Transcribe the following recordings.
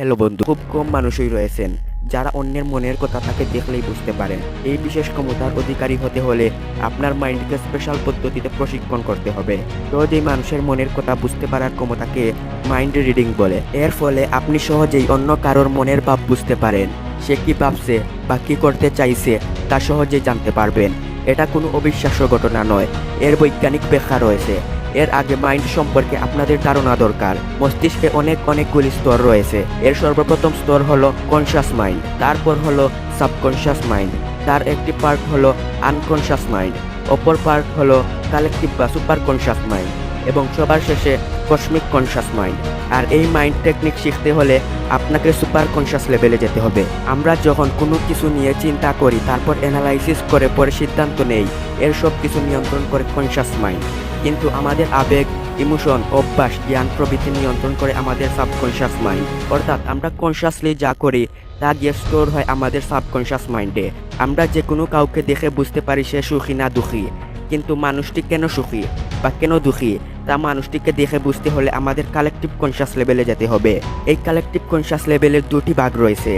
Hello বন্ধু, খুব কম মানুষই রয়েছেন যারা অন্যের মনের কথা তাকে দেখলেই বুঝতে পারেন। এই বিশেষ ক্ষমতার অধিকারী হতে হলে আপনার মাইন্ডকে স্পেশাল পদ্ধতিতে প্রশিক্ষণ করতে হবে। সহজেই মানুষের মনের কথা বুঝতে পারার ক্ষমতাকে মাইন্ড রিডিং বলে। এর ফলে আপনি সহজেই অন্য কারোর মনের ভাব বুঝতে পারেন। সে কি ভাবছে বা কি করতে চাইছে তা সহজেই জানতে পারবেন। এটা কোনো অবিশ্বাস্য ঘটনা নয়, এর বৈজ্ঞানিক ব্যাখ্যা রয়েছে। এর আগে মাইন্ড সম্পর্কে আপনাদের ধারণা দরকার। মস্তিষ্কে অনেকগুলি স্তর রয়েছে। এর সর্বপ্রথম স্তর হলো কনশাস মাইন্ড, তারপর হলো সাবকনশাস মাইন্ড, তার একটি পার্ট হলো আনকনশাস মাইন্ড, অপর পার্ট হলো কালেকটিভ বা সুপার কনশাস মাইন্ড এবং সবার শেষে কসমিক কনশাস মাইন্ড। আর এই মাইন্ড টেকনিক শিখতে হলে আপনাকে সুপার কনশাস লেভেলে যেতে হবে। আমরা যখন কোনো কিছু নিয়ে চিন্তা করি, তারপর অ্যানালাইসিস করে পরে সিদ্ধান্ত নেই, এর সব কিছু নিয়ন্ত্রণ করে কনশাস মাইন্ড। কিন্তু আমাদের আবেগ, ইমোশন, অভ্যাস, জ্ঞান প্রভৃতি নিয়ন্ত্রণ করে আমাদের সাবকনশাস মাইন্ড। অর্থাৎ আমরা কনশাসলি যা করি তা গিয়ে স্টোর হয় আমাদের সাবকনশাস মাইন্ডে। আমরা যে কোনো কাউকে দেখে বুঝতে পারি সে সুখী না দুঃখী, কিন্তু মানুষটি কেন সুখী বা কেন দুঃখী তা মানুষটিকে দেখে বুঝতে হলে আমাদের কালেকটিভ কনশাস লেভেলে যেতে হবে। এই কালেকটিভ কনশাস লেভেলের দুটি ভাগ রয়েছে,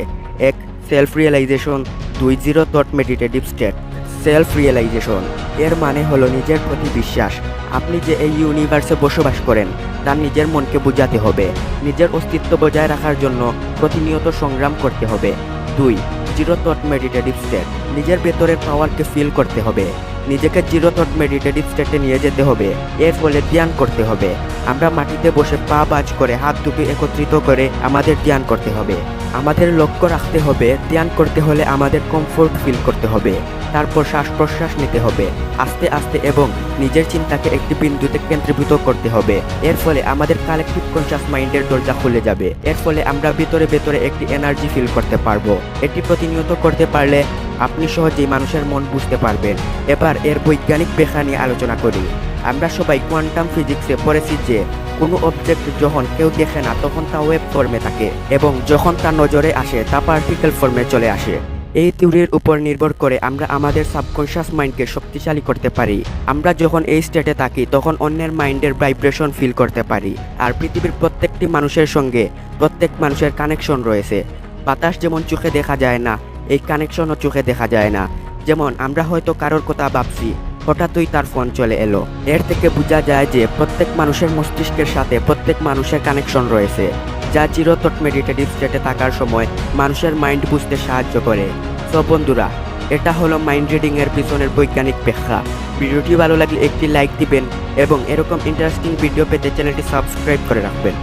এক সেলফ রিয়েলাইজেশন, দুই zero thought meditative state. Self realization এর মানে হলো নিজের প্রতি বিশ্বাস। আপনি যে এই ইউনিভার্সে বসবাস করেন তা নিজের মনকে বোঝাতে হবে। নিজের অস্তিত্ব বজায় রাখার জন্য প্রতিনিয়ত সংগ্রাম করতে হবে। দুই জিরো থট মেডিটেটিভ স্টেট, নিজের ভেতরের পাওয়ারকে ফিল করতে হবে। নিজেকে জিরো থট মেডিটেটিভ স্টেটে নিয়ে যেতে হবে। এর ফলে ধ্যান করতে হবে। আমরা মাটিতে বসে পা বাজ করে হাত দুটো একত্রিত করে আমাদের ধ্যান করতে হবে। আমাদের লক্ষ্য রাখতে হবে। ধ্যান করতে হলে আমাদের কমফোর্ট ফিল করতে হবে। তারপর শ্বাস প্রশ্বাস নিতে হবে আস্তে আস্তে এবং নিজের চিন্তাকে একটি বিন্দুতে কেন্দ্রীভূত করতে হবে। এর ফলে আমাদের কালেকটিভ কনশাস মাইন্ডের দরজা খুলে যাবে। এর ফলে আমরা ভিতরে ভিতরে একটি এনার্জি ফিল করতে পারবো। এটি প্রতিনিয়ত করতে পারলে আপনি সহজেই মানুষের মন বুঝতে পারবেন। এবার এর বৈজ্ঞানিক ব্যাখ্যা নিয়ে আলোচনা করি। আমরা সবাই কোয়ান্টাম ফিজিক্সে পড়েছি যে কোনো অবজেক্ট যখন কেউ দেখে না তখন তা ওয়েভ ফর্মে থাকে এবং যখন তা নজরে আসে তা পার্টিকেল ফর্মে চলে আসে। এই থিওরির উপর নির্ভর করে আমরা আমাদের সাবকনশাস মাইন্ডকে শক্তিশালী করতে পারি। আমরা যখন এই স্টেটে থাকি তখন অন্যের মাইন্ডের ভাইব্রেশন ফিল করতে পারি। আর পৃথিবীর প্রত্যেকটি মানুষের সঙ্গে প্রত্যেক মানুষের কানেকশন রয়েছে। বাতাস যেমন চোখে দেখা যায় না, এই কানেকশনও চোখে দেখা যায় না। যেমন আমরা হয়তো কারোর কথা ভাবছি, হঠাৎই তার ফোন চলে এলো। এর থেকে বোঝা যায় যে প্রত্যেক মানুষের মস্তিষ্কের সাথে প্রত্যেক মানুষের কানেকশন রয়েছে, যা জিরো থট মেডিটেটিভ স্টেটে থাকার সময় মানুষের মাইন্ড বুঝতে সাহায্য করে। তো বন্ধুরা, এটা হলো মাইন্ড রিডিং এর পিছনের বৈজ্ঞানিক ব্যাখ্যা। ভিডিওটি ভালো লাগলে একটি লাইক দিবেন এবং এরকম ইন্টারেস্টিং ভিডিও পেতে চ্যানেলটি সাবস্ক্রাইব করে রাখবেন।